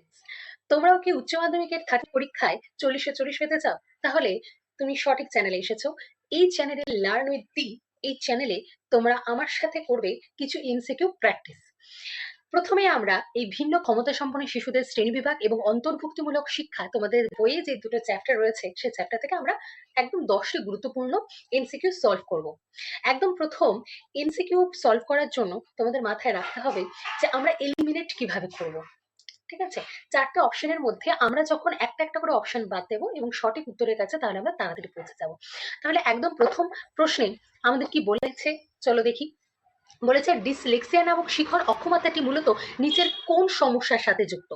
Students, তোমরাও কি উচ্চ মাধ্যমিকের 30 পরীক্ষায় 40-40 পেতে চাও? তাহলে তুমি সঠিক চ্যানেলে এসেছো। এই চ্যানেলে লার্ন উইথ দি, এই চ্যানেলে তোমরা আমার সাথে করবে কিছু এমসিকিউ প্র্যাকটিস। প্রথমে আমরা এই ভিন্ন ক্ষমতা সম্পন্ন শিশুদের শ্রেণীবিভাগ এবং অন্তর্ভুক্তিমূলক শিক্ষা, তোমাদের বইয়ে যে দুটো চ্যাপ্টার রয়েছে সেই চ্যাপ্টার থেকে আমরা একদম 10টি গুরুত্বপূর্ণ এমসিকিউ সলভ করব। একদম প্রথম এমসিকিউ সলভ করার জন্য তোমাদের মাথায় রাখতে হবে যে আমরা এলিমিনেট কিভাবে করব। ঠিক আছে, 4টে অপশনের মধ্যে আমরা যখন একটা একটা করে অপশন বাদ দেবো এবং সঠিক উত্তরের কাছে, তাহলে আমরা তাড়াতাড়ি পৌঁছে যাব। তাহলে একদম প্রথম প্রশ্নে আমাদের কি বলেছে, চলো দেখি। বলেছে ডিসলেক্সিয়া নামক শিখন অক্ষমতাটি মূলত নিচের কোন সমস্যার সাথে যুক্ত?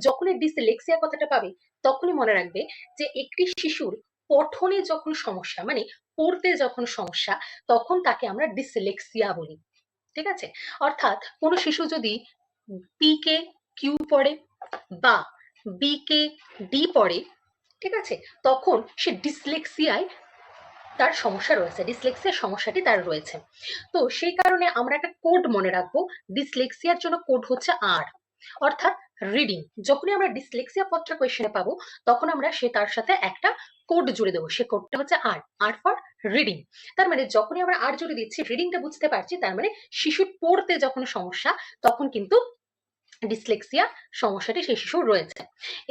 যখনই ডিসলেক্সিয়া কথাটা পাবে তখনই মনে রাখবে যে একটি শিশুর পঠনে যখন সমস্যা, মানে পড়তে যখন সমস্যা, তখন তাকে আমরা ডিসলেক্সিয়া বলি। ঠিক আছে, অর্থাৎ কোন শিশু যদি পি কে কিউ পড়ে বা বি কে ডি পড়ে, ঠিক আছে, তখন সে ডিসলেক্সিয়ায় তার সমস্যা রয়েছে, ডিসলেক্সিয়ার সমস্যাটি তার রয়েছে। তো সেই কারণে আমরা একটা কোড মনে রাখবো, ডিসলেক্সিয়ার জন্য কোড হচ্ছে আর, অর্থাৎ রিডিং। যখনই আমরা ডিসলেক্সিয়া পত্র কোয়েশ্চেনে পাবো তখন আমরা সে তার সাথে একটা কোড জুড়ে দেবো, সে কোডটা হচ্ছে আর, আর ফর রিডিং। তার মানে যখনই আমরা আর জুড়ে দিচ্ছি, রিডিংটা বুঝতে পারছি, তার মানে শিশুর পড়তে যখন সমস্যা তখন কিন্তু ডিসলেক্সিয়া সমস্যাটি সেই শিশুর রয়েছে।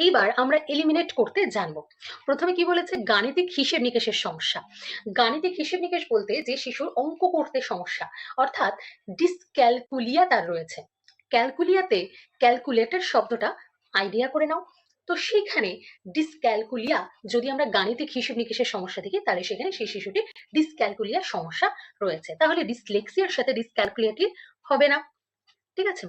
এইবার আমরা এলিমিনেট করতে জানবো। প্রথমে কি বলেছে, গাণিতিক হিসেব নিকেশের সমস্যা। গাণিতিক হিসেব নিকেশ বলতে যে শিশুর অঙ্ক করতে সমস্যা, অর্থাৎ ডিসক্যালকুলিয়া তার রয়েছে। ক্যালকুলিয়াতে ক্যালকুলেটর শব্দটা আইডিয়া করে নাও। তো সেখানে ডিসক্যালকুলিয়া, যদি আমরা গাণিতিক হিসেব নিকেশের সমস্যা দেখি তাহলে সেখানে সেই শিশুটি ডিসক্যালকুলিয়ার সমস্যা রয়েছে। তাহলে ডিসলেক্সিয়ার সাথে ডিসক্যালকুলিয়াটি হবে না। ঠিক আছে,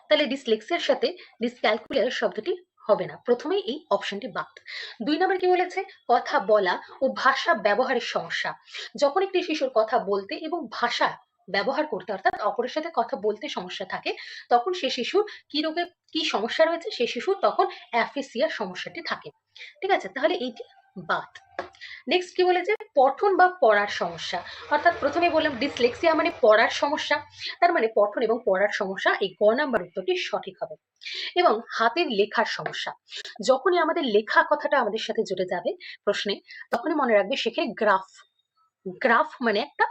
তাহলে ডিসলেক্সিয়ার সাথে ডিসক্যালকুলিয়ার শব্দটি হবে না, প্রথমেই এই অপশনটি বাদ। 2 নম্বর কি বলেছে, কথা বলা ও ভাষা ব্যবহারের সমস্যা। যখন একটি শিশুর কথা বলতে এবং ভাষা ব্যবহার করতে, অর্থাৎ অপরের সাথে কথা বলতে সমস্যা থাকে, তখন সে শিশুর কি রোগে কি সমস্যা রয়েছে, সে শিশুর তখন অ্যাফেসিয়া সমস্যাটি থাকে। ঠিক আছে, তাহলে এইটি বাদ। নেক্সট কি বলেছে, পঠন বা পড়ার সমস্যা। অর্থাৎ প্রথমে বললাম ডিসলেক্সিয়া মানে পড়ার সমস্যা, তার মানে পঠন এবং পড়ার সমস্যা, এই গ নাম্বার উত্তরটি সঠিক হবে। এবং হাতের লেখার সমস্যা, যখনই আমাদের লেখা কথাটা আমাদের সাথে জুড়ে যাবে প্রশ্নে, তখনই মনে রাখবে সেখানে গ্রাফ, গ্রাফ মানে একটা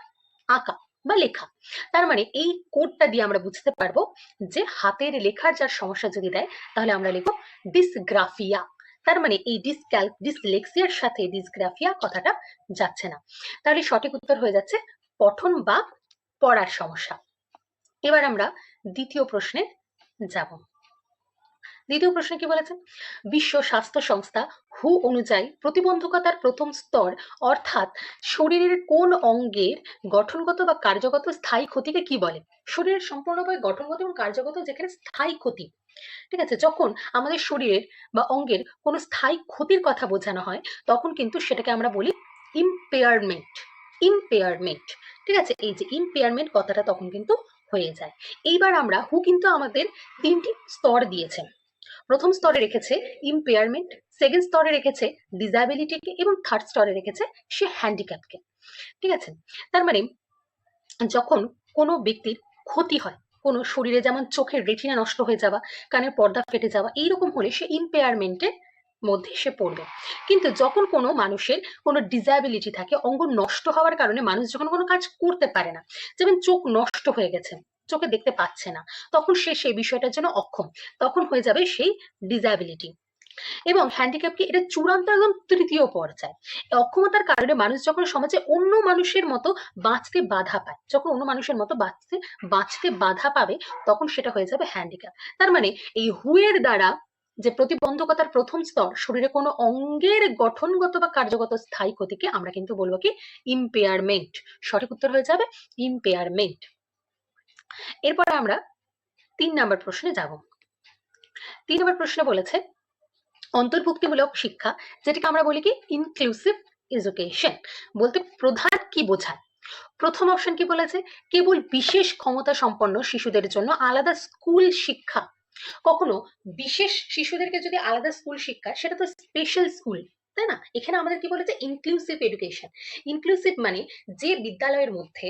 আঁকা বা লেখা। তার মানে এই কোডটা দিয়ে আমরা বুঝতে পারবো যে হাতের লেখার যার সমস্যা যদি দেয় তাহলে আমরা লিখবো ডিসগ্রাফিয়া। তার মানে এই ডিসলেক্সিয়ার সাথে ডিসগ্রাফিয়া কথাটা যাচ্ছে না, তাহলে সঠিক উত্তর হয়ে যাচ্ছে পঠন বা পড়ার সমস্যা। এবার আমরা দ্বিতীয় প্রশ্নে যাব। দ্বিতীয় প্রশ্নে কি বলেছে, বিশ্ব স্বাস্থ্য সংস্থা হু অনুযায়ী প্রতিবন্ধকতার প্রথম স্তর, অর্থাৎ শরীরের কোন অঙ্গের গঠনগত বা কার্যগত স্থায়ী ক্ষতিকে কি বলে? শরীরের সম্পূর্ণভাবে গঠনগত এবং কার্যগত যেখানে স্থায়ী ক্ষতি, ঠিক আছে, যখন আমাদের শরীরের বা অঙ্গের কোনো স্থায়ী ক্ষতির কথা বোঝানো হয় তখন কিন্তু সেটাকে আমরা বলি ইম্পেয়ারমেন্ট। ইম্পেয়ারমেন্ট, ঠিক আছে, এই যে ইম্পেয়ারমেন্ট কথাটা তখন কিন্তু হয়ে যায়। এইবার আমরা হু কিন্তু আমাদের 3টি স্তর দিয়েছেন। প্রথম স্তরে রেখেছে ইম্পেয়ারমেন্ট, সেকেন্ড স্তরে রেখেছে ডিসাবিলিটিকে এবং থার্ড স্তরে রেখেছে সে হ্যান্ডিক্যাপকে। ঠিক আছে, তার মানে যখন কোনো ব্যক্তির ক্ষতি হয়, কোনো শরীরে, যেমন চোখের রেটিনা নষ্ট হয়ে যাওয়া, কানের পর্দা ফেটে যাওয়া, এইরকম হলে সে ইম্পেয়ারমেন্টের মধ্যে সে পড়বে। কিন্তু যখন কোনো মানুষের কোনো ডিসাবিলিটি থাকে, অঙ্গ নষ্ট হওয়ার কারণে মানুষ যখন কোনো কাজ করতে পারে না, যেমন চোখ নষ্ট হয়ে গেছে, চোখে দেখতে পাচ্ছে না, তখন সে সেই বিষয়টার জন্য অক্ষম, তখন হয়ে যাবে সেই ডিসাবিলিটি। এবং হ্যান্ডিক্যাপ কি, এটা চূড়ান্ত একদম তৃতীয় পর্যায়। অক্ষমতার কারণে মানুষ যখন সমাজে অন্য মানুষের মতো বাঁচতে বাধা পায়, যখন অন্য মানুষের মতো বাঁচতে বাধা পাবে, তখন সেটা হয়ে যাবে হ্যান্ডিক্যাপ। তার মানে এই হুয়ের দ্বারা যে প্রতিবন্ধকতার প্রথম স্তর, শরীরে কোনো অঙ্গের গঠনগত বা কার্যগত স্থায়ী ক্ষতিকে আমরা কিন্তু বলবো কি ইম্পেয়ারমেন্ট। সঠিক উত্তর হয়ে যাবে ইম্পেয়ারমেন্ট। এরপর আমরা 3 নম্বর প্রশ্নে যাব। 3 নম্বর প্রশ্ন বলেছে অন্তর্ভুক্তিমূলক শিক্ষা, যেটাকে আমরা বলি কি ইনক্লুসিভ এডুকেশন, বলতে প্রধান কি বোঝায়? প্রথম অপশন কি বলেছে, কেবল বিশেষ ক্ষমতা সম্পন্ন শিশুদের জন্য আলাদা স্কুল শিক্ষা। কখনো বিশেষ শিশুদেরকে যদি আলাদা স্কুল শিক্ষা, সেটা তো স্পেশাল স্কুল, তাই না? এখানে আমাদের কি বলেছে, ইনক্লুসিভ এডুকেশন। ইনক্লুসিভ মানে যে বিদ্যালয়ের মধ্যে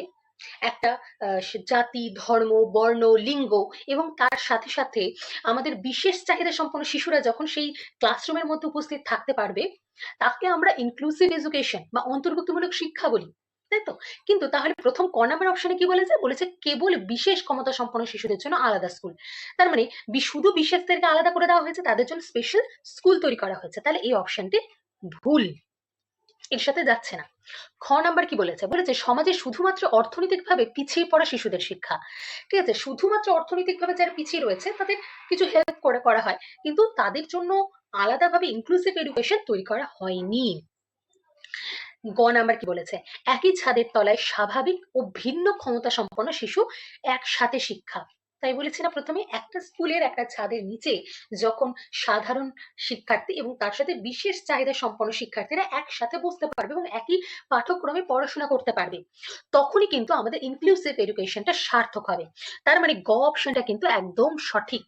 একটা জাতি, ধর্ম, বর্ণ, লিঙ্গ এবং তার সাথে সাথে আমাদের বিশেষ চাহিদা সম্পন্ন শিশুরা যখন সেই ক্লাসরুমের মধ্যে উপস্থিত থাকতে পারবে, তাকে আমরা ইনক্লুসিভ এডুকেশন বা অন্তর্ভুক্তিমূলক শিক্ষা বলি, তাই তো? কিন্তু তাহলে প্রথম ক নাম্বার অপশনে কি বলেছে? বলেছে কেবল বিশেষ ক্ষমতা সম্পন্ন শিশুদের জন্য আলাদা স্কুল। তার মানে শুধু বিশেষদেরকে আলাদা করে দেওয়া হয়েছে, তাদের জন্য স্পেশাল স্কুল তৈরি করা হয়েছে। তাহলে এই অপশনটি ভুল, এর সাথে যাচ্ছে না। খ নাম্বার কি বলেছে? বলেছে সমাজে শুধুমাত্র অর্থনৈতিকভাবে পিছিয়ে পড়া শিশুদের শিক্ষা। ঠিক আছে, শুধুমাত্র অর্থনৈতিকভাবে যারা পিছিয়ে রয়েছে তাদের কিছু হেল্প করে করা হয়, কিন্তু তাদের জন্য আলাদাভাবে ইনক্লুসিভ এডুকেশন তৈরি করা হয়নি। গ নাম্বার কি বলেছে? একই ছাদের তলায় স্বাভাবিক ও ভিন্ন ক্ষমতা সম্পন্ন শিশু একসাথে শিক্ষা। তাই বলেছি না প্রথমে, একটা স্কুলের একটা ছাদের নিচে যখন সাধারণ শিক্ষার্থী এবং তার সাথে বিশেষ চাহিদা সম্পন্ন শিক্ষার্থীরা একসাথে বসতে পারবে এবং একই পাঠ্যক্রমে পড়াশোনা করতে পারবে, তখনই কিন্তু আমাদের ইনক্লুসিভ এডুকেশনটা সার্থক হবে। তার মানে গ অপশনটা কিন্তু একদম সঠিক।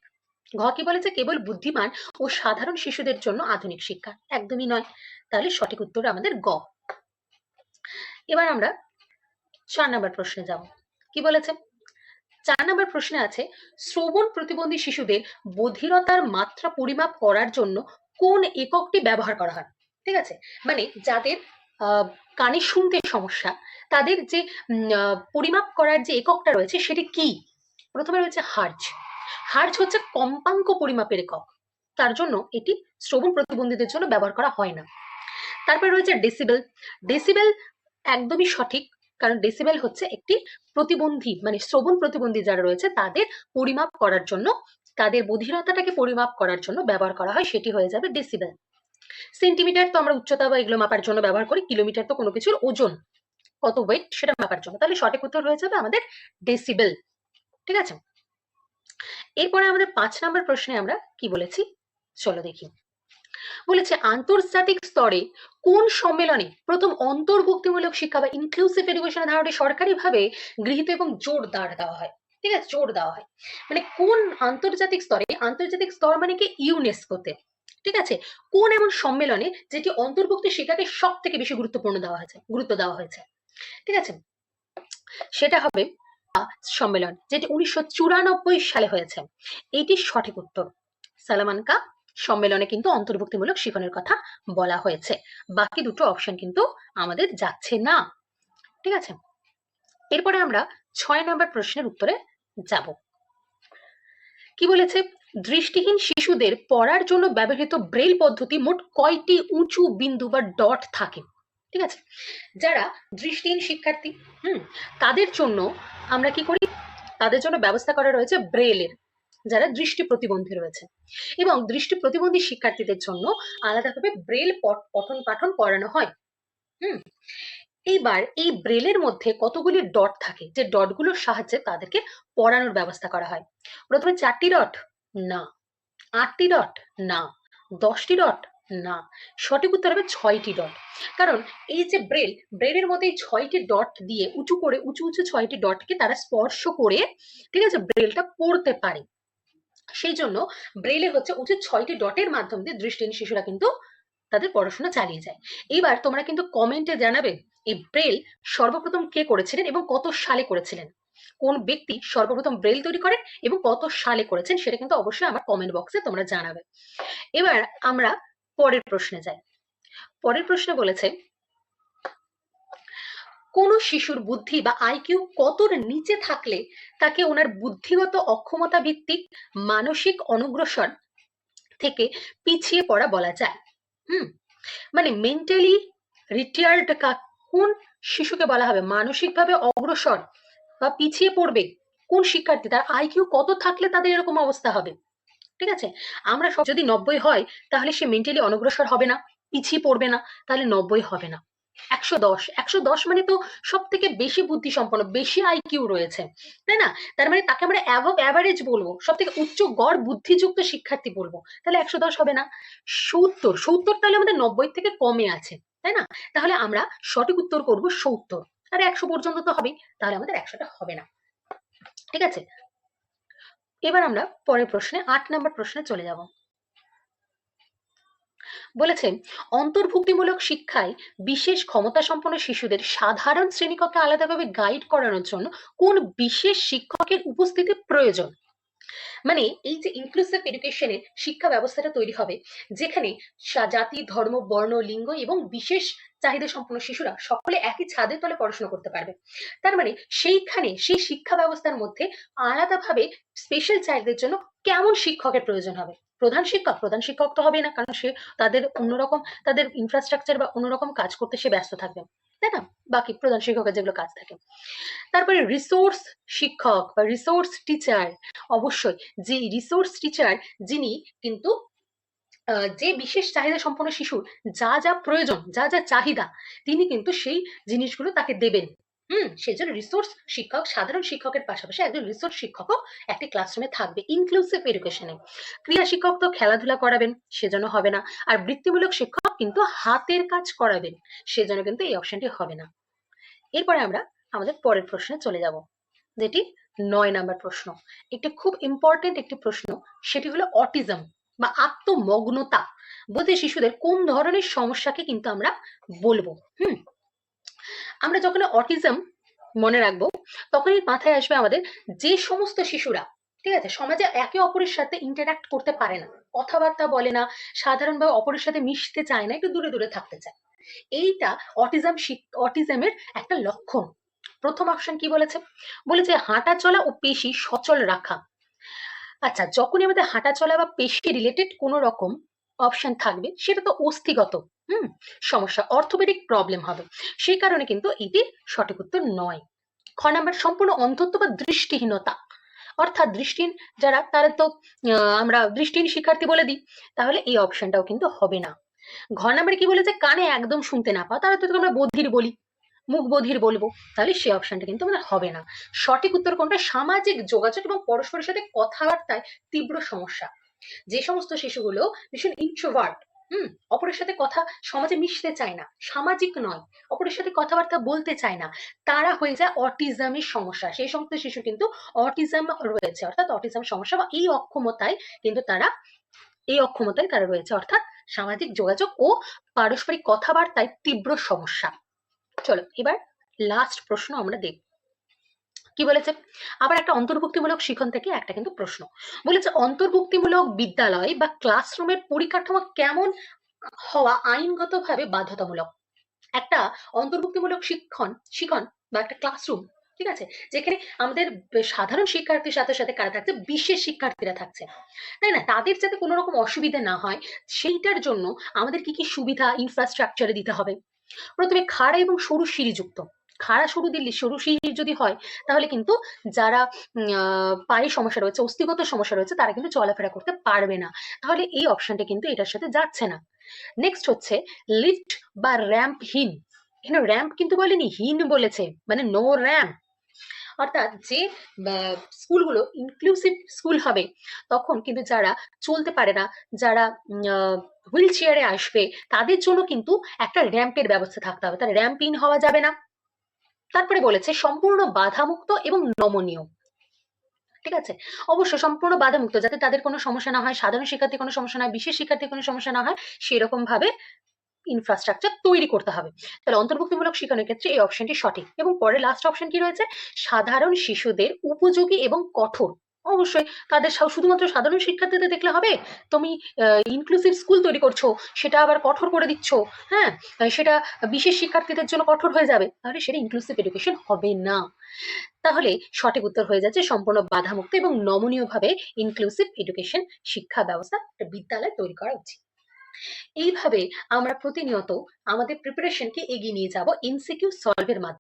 ঘ কি বলেছে? কেবল বুদ্ধিমান ও সাধারণ শিশুদের জন্য আধুনিক শিক্ষা, একদমই নয়। তাহলে সঠিক উত্তর আমাদের গ। এবার আমরা 4 নাম্বার প্রশ্নে যাব। কি বলেছে? 4 নাম্বার প্রশ্নে আছে শ্রবণ প্রতিবন্ধী শিশুদের বধিরতার মাত্রা পরিমাপ করার জন্য কোন এককটি ব্যবহার করা হয়? ঠিক আছে, মানে যাদের কানে শুনতে সমস্যা, তাদের যে পরিমাপ করার যে এককটা রয়েছে সেটি কি? প্রথমে রয়েছে হার্জ। হার্জ হচ্ছে কম্পাঙ্ক পরিমাপের একক, তার জন্য এটি শ্রবণ প্রতিবন্ধীদের জন্য ব্যবহার করা হয় না। তারপরে রয়েছে ডেসিবেল। ডেসিবেল একদমই সঠিক, কারণ ডেসিবেল হচ্ছে একটি প্রতিবন্ধী, মানে শ্রবণ প্রতিবন্ধী যারা রয়েছে তাদের পরিমাপ করার জন্য, তাদের বধিরতাটাকে পরিমাপ করার জন্য ব্যবহার করা হয়, সেটি হয়ে যাবে ডেসিবেল। সেন্টিমিটার তো আমরা উচ্চতা বা এগুলো মাপার জন্য ব্যবহার করি, কিলোমিটার তো কোনো কিছুর ওজন, কত ওয়েট সেটা মাপার জন্য। তাহলে সঠিক উত্তর হয়ে যাবে আমাদের ডেসিবেল। ঠিক আছে, এরপরে আমাদের 5 নাম্বার প্রশ্নে আমরা কি বলেছি চলো দেখি। বলেছে আন্তর্জাতিক স্তরে কোন সম্মেলনে প্রথম অন্তর্ভুক্তিমূলক শিক্ষা বা ইনক্লুসিভ এডুকেশনের ধারণাটি সরকারিভাবে গৃহীত এবং জোরদার দেওয়া হয়? ঠিক আছে, জোর দেওয়া হয় মানে কোন আন্তর্জাতিক স্তরে? আন্তর্জাতিক স্তর মানে কি? ইউনেস্কোতে। ঠিক আছে, কোন এমন সম্মেলনে যেটি অন্তর্ভুক্তি শিক্ষাকে সব থেকে বেশি গুরুত্ব দেওয়া হয়েছে? ঠিক আছে, সেটা হবে সম্মেলন, যেটি 1994 সালে হয়েছে। এটি সঠিক উত্তর। সালামানকা সম্মেলনে কিন্তু অন্তর্ভুক্তিমূলক শিক্ষণের কথা বলা হয়েছে। বাকি দুটো অপশন কিন্তু আমাদের যাচ্ছে না। ঠিক আছে, এরপরে আমরা 6 নাম্বার প্রশ্নের উত্তরে যাব। কি বলেছে? দৃষ্টিহীন শিশুদের পড়ার জন্য ব্যবহৃত ব্রেল পদ্ধতি মোট কয়টি উঁচু বিন্দু বা ডট থাকে? ঠিক আছে, যারা দৃষ্টিহীন শিক্ষার্থী, তাদের জন্য আমরা কি করি? তাদের জন্য ব্যবস্থা করা রয়েছে ব্রেলের, যারা দৃষ্টি প্রতিবন্ধী রয়েছে, এবং দৃষ্টি প্রতিবন্ধী শিক্ষার্থীদের জন্য আলাদাভাবে ব্রেল পঠন পাঠন করানো হয়। হুম, এইবার এই ব্রেলের মধ্যে কতগুলি ডট থাকে, যে ডটগুলোর সাহায্যে তাদেরকে পড়ানোর ব্যবস্থা করা হয়? প্রথমে 4টি ডট? না। 8টি ডট? না। 10টি ডট? না। সঠিক উত্তর হবে 6টি ডট। কারণ এই যে ব্রেলের মধ্যে 6টি ডট দিয়ে উঁচু করে উঁচু উঁচু 6টি ডটকে তারা স্পর্শ করে, ঠিক আছে, ব্রেলটা পড়তে পারে। সেই জন্য ব্রেলে হচ্ছে উঁচু 6টি ডটের মাধ্যম দিয়ে দৃষ্টিহীন শিশুরা কিন্তু তাদের পড়াশোনা চালিয়ে যায়। এইবার তোমরা কিন্তু কমেন্টে জানাবে এই ব্রেল সর্বপ্রথম কে করেছিলেন এবং কত সালে করেছিলেন, কোন ব্যক্তি সর্বপ্রথম ব্রেল তৈরি করেন এবং কত সালে করেছেন, সেটা কিন্তু অবশ্যই আমার কমেন্ট বক্সে তোমরা জানাবে। এবার আমরা পরের প্রশ্নে যাই। পরের প্রশ্নে বলেছে কোন শিশুর বুদ্ধি বা আইকিউ কতর নিচে থাকলে তাকে ওনার বুদ্ধিগত অক্ষমতা ভিত্তিক মানসিক অনগ্রসর থেকে পিছিয়ে পড়া বলা যায়? মানে মেন্টালি রিটায়ার্ড কোন শিশুকে বলা হবে মানসিকভাবে অগ্রসর বা পিছিয়ে পড়বে? কোন শিক্ষার্থী, তার আইকিউ কত থাকলে তাদের এরকম অবস্থা হবে? ঠিক আছে, আমরা সব যদি 90 হয় তাহলে সে মেন্টালি অনগ্রসর হবে না, পিছিয়ে পড়বে না, তাহলে 90 হবে না। 110 মানে তো সব থেকে বেশি বুদ্ধি সম্পন্ন, বেশি আইকিউ রয়েছে, তাই না? তার মানে তাকে আমরা অ্যাবভ অ্যাভারেজ বলবো, সব থেকে উচ্চ গড় বুদ্ধিযুক্ত শিক্ষার্থী বলবো। তাহলে 110 হবে না, 70 তাহলে আমাদের 90 থেকে কমে আছে, তাই না? তাহলে আমরা সঠিক উত্তর করব 70, আর 100 পর্যন্ত তো হবেই, তাহলে আমাদের 100টা হবে না। ঠিক আছে, এবার আমরা পরের প্রশ্নে 8 নাম্বার প্রশ্নে চলে যাব। বলেছে অন্তর্ভুক্তিমূলক শিক্ষায় বিশেষ ক্ষমতা সম্পন্ন শিশুদের সাধারণ শ্রেণীকক্ষে আলাদাভাবে গাইড করানোর জন্য কোন বিশেষ শিক্ষকের উপস্থিতি প্রয়োজন। মানে এই যে ইনক্লুসিভ এডুকেশনের শিক্ষা ব্যবস্থাটা তৈরি হবে, যেখানে জাতি, ধর্ম, বর্ণ, লিঙ্গ এবং বিশেষ চাহিদা সম্পন্ন শিশুরা সকলে একই ছাদের তলে পড়াশোনা করতে পারবে। তার মানে সেইখানে সেই শিক্ষা ব্যবস্থার মধ্যে আলাদাভাবে স্পেশাল চাইল্ডদের জন্য কেমন শিক্ষকের প্রয়োজন হবে। প্রধান শিক্ষক তো হবে না, কারণ সে তাদের অন্যরকম তাদের ইনফ্রাস্ট্রাকচার বা অন্যরকম কাজ করতে সে ব্যস্ত থাকবে, তাই না? বাকি প্রধান শিক্ষকের যেগুলো কাজ থাকে। তারপরে রিসোর্স শিক্ষক বা রিসোর্স টিচার, অবশ্যই যে রিসোর্স টিচার যিনি কিন্তু যে বিশেষ চাহিদা সম্পন্ন শিশুর যা যা প্রয়োজন, যা যা চাহিদা, তিনি কিন্তু সেই জিনিসগুলো তাকে দেবেন। সেজন্য রিসোর্স শিক্ষক সাধারণ শিক্ষকের পাশাপাশি একজন রিসোর্স শিক্ষকও একটি ক্লাসরুমে থাকবে ইনক্লুসিভ এডুকেশনে। ক্রিয়া শিক্ষক তো খেলাধুলা করাবেন, সেজন্য হবে না। আর বৃত্তিমূলক শিক্ষক কিন্তু হাতের কাজ করাবেন, সেজন্য কিন্তু এই অপশনটি হবে না। এরপরে আমরা আমাদের পরের প্রশ্নে চলে যাব, যেটি 9 নাম্বার প্রশ্ন। একটি খুব ইম্পর্টেন্ট একটি প্রশ্ন, সেটি হলো অটিজম বা আত্মমগ্নতা বলতে শিশুদের কোন ধরনের সমস্যাকে কিন্তু আমরা বলবো। আমরা যখন অটিজম মনে রাখবো, তখনই মাথায় আসবে আমাদের যে সমস্ত শিশুরা, ঠিক আছে, সমাজে একে অপরের সাথে ইন্টারাক্ট করতে পারে না, কথাবার্তা বলে না, সাধারণভাবে অপরের সাথে মিশতে চায় না, একটু দূরে দূরে থাকতে চায়, এইটা অটিজমের একটা লক্ষণ। প্রথম অপশন কি বলেছে? বলেছে হাঁটা চলা ও পেশি সচল রাখা। আচ্ছা, যখনই আমাদের হাঁটা চলা বা পেশি রিলেটেড কোন রকম অপশন থাকবে, সেটা তো অস্থিগত সমস্যা, অর্থোপেডিক প্রবলেম হবে, সেই কারণে কিন্তু এটি সঠিক উত্তর নয়। খ নাম্বার সম্পূর্ণ অন্ধত্ব বা দৃষ্টিহীনতা, অর্থাৎ দৃষ্টিহীন যারা, তারা তো আমরা দৃষ্টিহীন শিক্ষার্থী বলে দিই, তাহলে এই অপশনটাও কিন্তু হবে না। ঘ নাম্বারে কি বলেছে? কানে একদম শুনতে না পাওয়া, তারা তো আমরা বধির বলি, মুখ বধির বলবো, তাহলে সেই অপশনটা কিন্তু আমাদের হবে না। সঠিক উত্তর কোনটা? সামাজিক যোগাযোগ এবং পরস্পরের সাথে কথাবার্তায় তীব্র সমস্যা। যে সমস্ত শিশুগুলো ভীষণ ইন্ট্রোভার্ট, অপরের সাথে কথা, সমাজে মিশতে চায় না, সামাজিক নয়, অপরের সাথে কথাবার্তা বলতে চায় না, তারা হয়ে যায় অটিজমের সমস্যা। সেই সমস্ত শিশু কিন্তু অটিজম রয়েছে, অর্থাৎ অটিজম সমস্যা বা এই অক্ষমতায় কিন্তু তারা রয়েছে, অর্থাৎ সামাজিক যোগাযোগ ও পারস্পরিক কথাবার্তায় তীব্র সমস্যা। চলো এবার লাস্ট প্রশ্ন আমরা দেখব। কি বলেছে? আবার একটা অন্তর্ভুক্তিমূলক শিখন থেকে একটা কিন্তু প্রশ্ন বলেছে, অন্তর্ভুক্তিমূলক বিদ্যালয় বা ক্লাসরুমের পরিকাঠামো কেমন হওয়া আইনগতভাবে বাধ্যতামূলক। একটা অন্তর্ভুক্তিমূলক শিখন বা একটা ক্লাসরুম, ঠিক আছে, যেখানে আমাদের সাধারণ শিক্ষার্থীর সাথে সাথে কারা থাকছে? বিশেষ শিক্ষার্থীরা থাকছে, তাই না? তাদের যাতে কোনো রকম অসুবিধা না হয়, সেইটার জন্য আমাদের কি কি সুবিধা ইনফ্রাস্ট্রাকচারে দিতে হবে। প্রথমে খাড়া এবং সরু সিঁড়ি যুক্ত, খাড়া সরু সিঁড়ি যদি হয়, তাহলে কিন্তু যারা পায়ে সমস্যা রয়েছে, অস্থিগত সমস্যা রয়েছে, তারা কিন্তু চলাফেরা করতে পারবে না, তাহলে এই অপশনটা কিন্তু এটার সাথে যাচ্ছে না। নেক্সট হচ্ছে লিফট বা র্যাম্পহীন, এখানে র্যাম্প কিন্তু বলেনি, হীন বলেছে, মানে নো র্যাম্প। অর্থাৎ যে স্কুলগুলো ইনক্লুসিভ স্কুল হবে, তখন কিন্তু যারা চলতে পারে না, যারা হুইল চেয়ারে আসবে, তাদের জন্য কিন্তু একটা র্যাম্পের ব্যবস্থা থাকতে হবে, তার র্যাম্পহীন হওয়া যাবে না। তারপরে বলেছে সম্পূর্ণ বাধামুক্ত এবং নমনীয়, ঠিক আছে, অবশ্যই সম্পূর্ণ বাধামুক্ত, যাতে তাদের কোনো সমস্যা না হয়, সাধারণ শিক্ষার্থী কোনো সমস্যা না হয়, বিশেষ শিক্ষার্থী কোনো সমস্যা না হয়, সেরকম ভাবে ইনফ্রাস্ট্রাকচার তৈরি করতে হবে। তাহলে অন্তর্ভুক্তিমূলক শিক্ষণের ক্ষেত্রে এই অপশনটি সঠিক। এবং পরে লাস্ট অপশন কি রয়েছে? সাধারণ শিশুদের উপযোগী এবং কঠোর, অবশ্যই তাদের শুধুমাত্র সাধারণ শিক্ষার্থীদের দেখলে হবে? তুমি ইনক্লুসিভ স্কুল তৈরি করছো, সেটা আবার কঠোর করে দিচ্ছ, হ্যাঁ, সেটা বিশেষ শিক্ষার্থীদের জন্য কঠোর হয়ে যাবে, তাহলে সেটা ইনক্লুসিভ এডুকেশন হবে না। তাহলে সঠিক উত্তর হয়ে যাচ্ছে সম্পূর্ণ বাধামুক্ত এবং নমনীয় ভাবে ইনক্লুসিভ এডুকেশন শিক্ষা ব্যবস্থা, একটা বিদ্যালয় তৈরি করা উচিত। এইভাবে আমরা প্রতিনিয়ত আমাদের প্রিপারেশনকে এগিয়ে নিয়ে যাব এমসিকিউ সলভের মাধ্যমে।